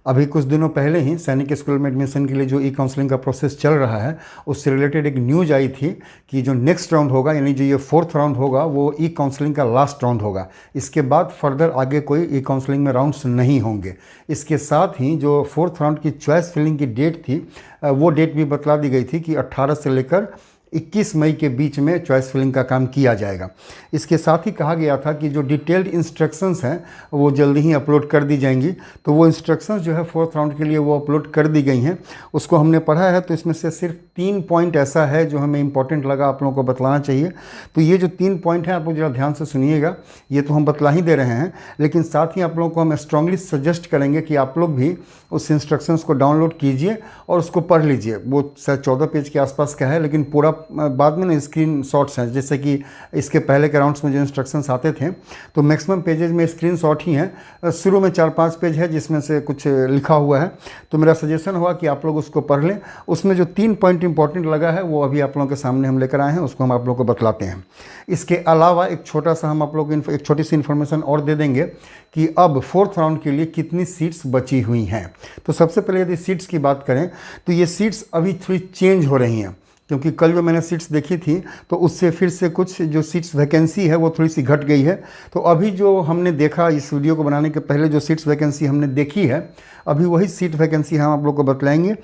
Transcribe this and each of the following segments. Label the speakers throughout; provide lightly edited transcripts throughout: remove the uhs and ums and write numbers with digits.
Speaker 1: अभी कुछ दिनों पहले ही सैनिक स्कूल में एडमिशन के लिए जो ई काउंसलिंग का प्रोसेस चल रहा है, उससे रिलेटेड एक न्यूज आई थी कि जो नेक्स्ट राउंड होगा, यानी जो ये 4th राउंड होगा, वो ई काउंसलिंग का लास्ट राउंड होगा। इसके बाद फर्दर आगे कोई ई काउंसलिंग में राउंड्स नहीं होंगे। इसके साथ ही जो 4th राउंड की चॉइस फिलिंग की डेट थी, वो डेट भी बतला दी गई थी कि 18 से लेकर 21 मई के बीच में चॉइस फिलिंग का काम किया जाएगा। इसके साथ ही कहा गया था कि जो डिटेल्ड इंस्ट्रक्शंस हैं वो जल्दी ही अपलोड कर दी जाएंगी। तो वो इंस्ट्रक्शंस जो है 4th राउंड के लिए वो अपलोड कर दी गई हैं। उसको हमने पढ़ा है, तो इसमें से सिर्फ 3 पॉइंट ऐसा है जो हमें इंपॉर्टेंट लगा आप लोगों को बतलाना चाहिए। तो ये जो 3 पॉइंट हैं, आप लोग ज़रा ध्यान से सुनिएगा। ये तो हम बतला ही दे रहे हैं, लेकिन साथ ही आप लोगों को हम स्ट्रांगली सजेस्ट करेंगे कि आप लोग भी उस इंस्ट्रक्शंस को डाउनलोड कीजिए और उसको पढ़ लीजिए। वो शायद 14 पेज के आसपास का है, लेकिन पूरा बाद में ना स्क्रीन शॉट्स हैं। जैसे कि इसके पहले के राउंड्स में जो इंस्ट्रक्शंस आते थे, तो मैक्सिमम पेजेज में स्क्रीन शॉट ही हैं। शुरू में 4-5 पेज है जिसमें से कुछ लिखा हुआ है। तो मेरा सजेशन हुआ कि आप लोग उसको पढ़ लें। उसमें जो 3 पॉइंट इंपॉर्टेंट लगा है वो अभी आप लोगों के सामने हम लेकर आए हैं, उसको हम आप लोगों को बतलाते हैं। इसके अलावा एक छोटा सा हम आप लोगों को एक छोटी सी इन्फॉर्मेशन और दे देंगे कि अब 4th राउंड के लिए कितनी सीट्स बची हुई हैं। तो सबसे पहले यदि सीट्स की बात करें, तो ये सीट्स अभी थोड़ी चेंज हो रही हैं, क्योंकि कल जो मैंने सीट्स देखी थी तो उससे फिर से कुछ जो सीट्स वैकेंसी है वो थोड़ी सी घट गई है। तो अभी जो हमने देखा, इस वीडियो को बनाने के पहले जो सीट्स वैकेंसी हमने देखी है, अभी वही सीट वैकेंसी हम आप लोग को बतलाएंगे।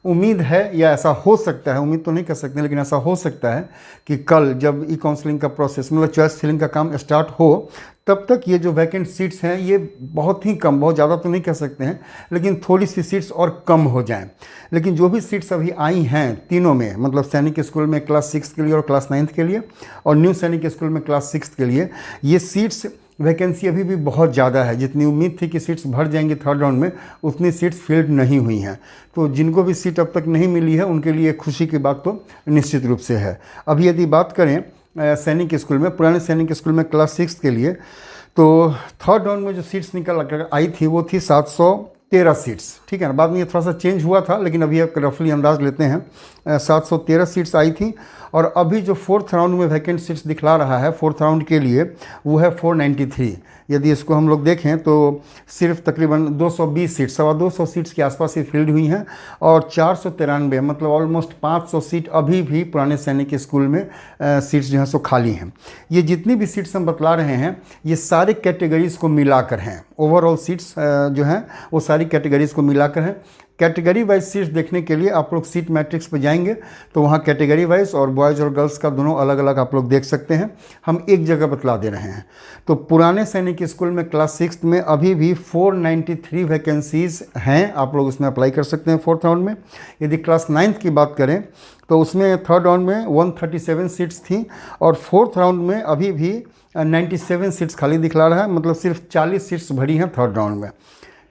Speaker 1: उम्मीद है, या ऐसा हो सकता है, उम्मीद तो नहीं कर सकते, लेकिन ऐसा हो सकता है कि कल जब ई काउंसलिंग का प्रोसेस, मतलब चॉइस फिलिंग का काम स्टार्ट हो, तब तक ये जो वैकेंट सीट्स हैं ये बहुत ही कम, बहुत ज़्यादा तो नहीं कह सकते हैं, लेकिन थोड़ी सी सीट्स और कम हो जाएं। लेकिन जो भी सीट्स अभी आई हैं तीनों में, मतलब सैनिक स्कूल में क्लास 6 के लिए और क्लास 9 के लिए, और न्यू सैनिक स्कूल में क्लास 6 के लिए, ये सीट्स वैकेंसी अभी भी बहुत ज़्यादा है। जितनी उम्मीद थी कि सीट्स भर जाएंगी 3rd राउंड में, उतनी सीट्स फिल्ड नहीं हुई हैं। तो जिनको भी सीट अब तक नहीं मिली है उनके लिए खुशी की बात तो निश्चित रूप से है। अभी यदि बात करें सैनिक स्कूल में, पुराने सैनिक स्कूल में क्लास 6 के लिए, तो 3rd राउंड में जो सीट्स निकल कर आई थी वो थी 713 सीट्स। ठीक है ना, बाद में ये थोड़ा सा चेंज हुआ था, लेकिन अभी एक रफली अंदाज लेते हैं। 713 सीट्स आई थी, और अभी जो 4th राउंड में वैकेंट सीट्स दिखला रहा है 4th राउंड के लिए, वो है 493। यदि इसको हम लोग देखें तो सिर्फ तकरीबन 220 सीट, 225 सीट्स के आसपास ही फील्ड हुई हैं, और 493, मतलब ऑलमोस्ट 500 सीट अभी भी पुराने सैनिक स्कूल में सीट्स जो हैं सो खाली हैं। ये जितनी भी सीट्स हम बतला रहे हैं, ये सारे कैटेगरीज़ को मिलाकर हैं। ओवरऑल सीट्स जो हैं वो सारी कैटेगरीज़ को मिलाकर हैं। कैटेगरी वाइज सीट्स देखने के लिए आप लोग सीट मैट्रिक्स पर जाएंगे, तो वहाँ कैटेगरी वाइज और बॉयज़ और गर्ल्स का दोनों अलग अलग आप लोग देख सकते हैं। हम एक जगह बतला दे रहे हैं। तो पुराने सैनिक स्कूल में क्लास 6 में अभी भी 493 वैकेंसीज़ हैं, आप लोग उसमें अप्लाई कर सकते हैं 4th राउंड में। यदि क्लास 9th की बात करें तो उसमें 3rd राउंड में 137 सीट्स थी, और 4th राउंड में अभी भी 97 सीट्स खाली दिखला रहा है, मतलब सिर्फ 40 सीट्स भरी हैं 3rd राउंड में।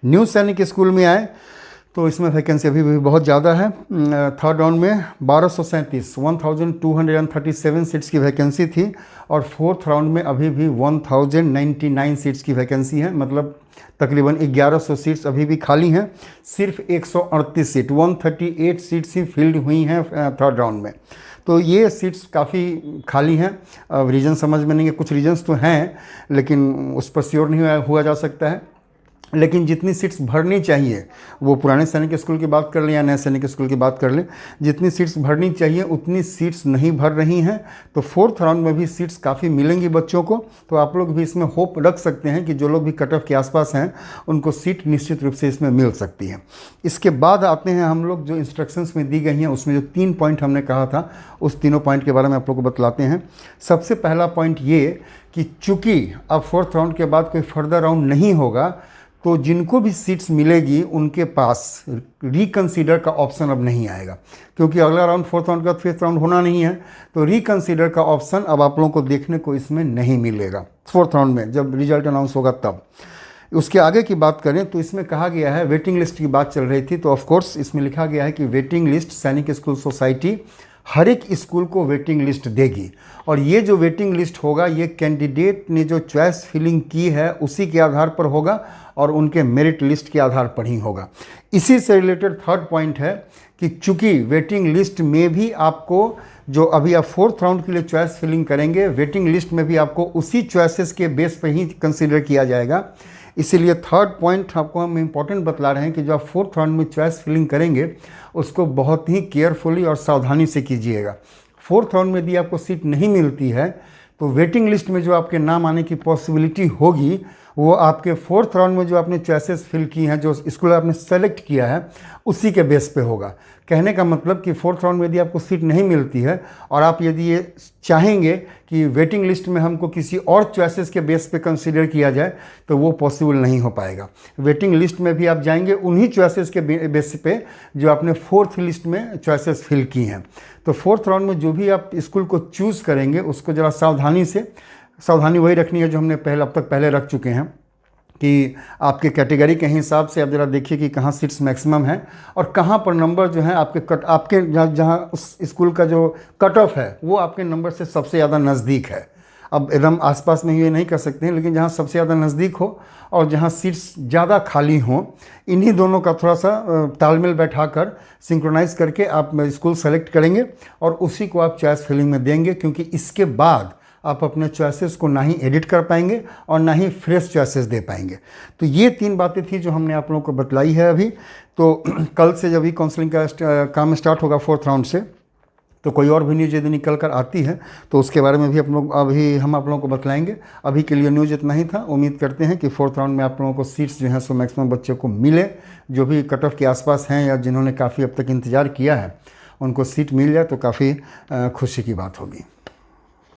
Speaker 1: न्यू सैनिक स्कूल में आए तो इसमें वैकेंसी अभी भी बहुत ज़्यादा है। 3rd राउंड में 1237 सीट्स की वैकेंसी थी, और 4th राउंड में अभी भी 1099 सीट्स की वैकेंसी है, मतलब तकरीबन 1100 सीट्स अभी भी खाली हैं। सिर्फ 138 सीट, 138 सीट्स ही फिल्ड हुई हैं 3rd राउंड में। तो ये सीट्स काफ़ी खाली हैं। अब रीज़न समझ में नहीं है, कुछ रीजन्स तो हैं, लेकिन उस पर श्योर नहीं हुआ जा सकता है। लेकिन जितनी सीट्स भरनी चाहिए, वो पुराने सैनिक स्कूल की बात कर लें या नए सैनिक स्कूल की बात कर लें, जितनी सीट्स भरनी चाहिए उतनी सीट्स नहीं भर रही हैं। तो 4th राउंड में भी सीट्स काफ़ी मिलेंगी बच्चों को। तो आप लोग भी इसमें होप रख सकते हैं कि जो लोग भी कट ऑफ के आसपास हैं उनको सीट निश्चित रूप से इसमें मिल सकती है। इसके बाद आते हैं हम लोग जो इंस्ट्रक्शंस में दी गई हैं, उसमें जो 3 पॉइंट हमने कहा था, उस तीनों पॉइंट के बारे में आप लोग को बतलाते हैं। सबसे पहला पॉइंट ये कि चूँकि अब 4th राउंड के बाद कोई फर्दर राउंड नहीं होगा, तो जिनको भी सीट्स मिलेगी उनके पास रिकंसीडर का ऑप्शन अब नहीं आएगा, क्योंकि अगला राउंड 4th राउंड का 5th राउंड होना नहीं है। तो रिकंसीडर का ऑप्शन अब आप लोगों को देखने को इसमें नहीं मिलेगा 4th राउंड में, जब रिजल्ट अनाउंस होगा तब। उसके आगे की बात करें तो इसमें कहा गया है, वेटिंग लिस्ट की बात चल रही थी, तो ऑफकोर्स इसमें लिखा गया है कि वेटिंग लिस्ट सैनिक स्कूल सोसाइटी हर एक स्कूल को वेटिंग लिस्ट देगी, और ये जो वेटिंग लिस्ट होगा ये कैंडिडेट ने जो चॉइस फिलिंग की है उसी के आधार पर होगा, और उनके मेरिट लिस्ट के आधार पर ही होगा। इसी से रिलेटेड 3rd पॉइंट है कि चूंकि वेटिंग लिस्ट में भी आपको, जो अभी आप 4th राउंड के लिए चॉइस फिलिंग करेंगे, वेटिंग लिस्ट में भी आपको उसी चॉइसेस के बेस पर ही कंसीडर किया जाएगा। इसीलिए थर्ड पॉइंट आपको हम इम्पोर्टेंट बतला रहे हैं कि जो आप फोर्थ राउंड में चॉइस फिलिंग करेंगे उसको बहुत ही केयरफुली और सावधानी से कीजिएगा। फोर्थ राउंड में यदि आपको सीट नहीं मिलती है तो वेटिंग लिस्ट में जो आपके नाम आने की पॉसिबिलिटी होगी वो आपके फोर्थ राउंड में जो आपने चॉइसेस फिल की हैं, जो स्कूल आपने सेलेक्ट किया है, उसी के बेस पे होगा। कहने का मतलब कि फोर्थ राउंड में यदि आपको सीट नहीं मिलती है और आप यदि ये चाहेंगे कि वेटिंग लिस्ट में हमको किसी और चॉइसेस के बेस पे कंसीडर किया जाए तो वो पॉसिबल नहीं हो पाएगा। वेटिंग लिस्ट में भी आप जाएंगे उन्हीं चॉइसेस के बेस पे जो आपने फोर्थ लिस्ट में चॉइसेस फिल की हैं। तो फोर्थ राउंड में जो भी आप स्कूल को चूज़ करेंगे उसको ज़रा सावधानी वही रखनी है जो हमने अब तक रख चुके हैं कि आपके कैटेगरी के हिसाब से आप ज़रा देखिए कि कहाँ सीट्स मैक्सिमम है और कहाँ पर नंबर जो है आपके जहाँ उस स्कूल का जो कट ऑफ है वो आपके नंबर से सबसे ज़्यादा नज़दीक है। अब एकदम आसपास में ये नहीं कर सकते हैं, लेकिन जहाँ सबसे ज़्यादा नज़दीक हो और जहाँ सीट्स ज़्यादा खाली हों, इन्हीं दोनों का थोड़ा सा तालमेल बैठाकर सिंक्रोनाइज करके आप स्कूल सेलेक्ट करेंगे और उसी को आप चॉइस फिलिंग में देंगे, क्योंकि इसके बाद आप अपने चॉइसेस को ना ही एडिट कर पाएंगे और ना ही फ्रेश चॉइसेस दे पाएंगे। तो ये 3 बातें थी जो हमने आप लोगों को बतलाई है अभी। तो कल से जब भी काउंसलिंग का काम स्टार्ट होगा फोर्थ राउंड से, तो कोई और भी न्यूज़ यदि निकल कर आती है तो उसके बारे में भी हम आप लोगों को बतलाएंगे। अभी के लिए न्यूज़ इतना ही था। उम्मीद करते हैं कि फोर्थ राउंड में आप लोगों को सीट्स जो हैं सो मैक्सिमम बच्चों को मिले, जो भी कट ऑफ के आसपास हैं या जिन्होंने काफ़ी अब तक इंतज़ार किया है उनको सीट मिल जाए तो काफ़ी खुशी की बात होगी।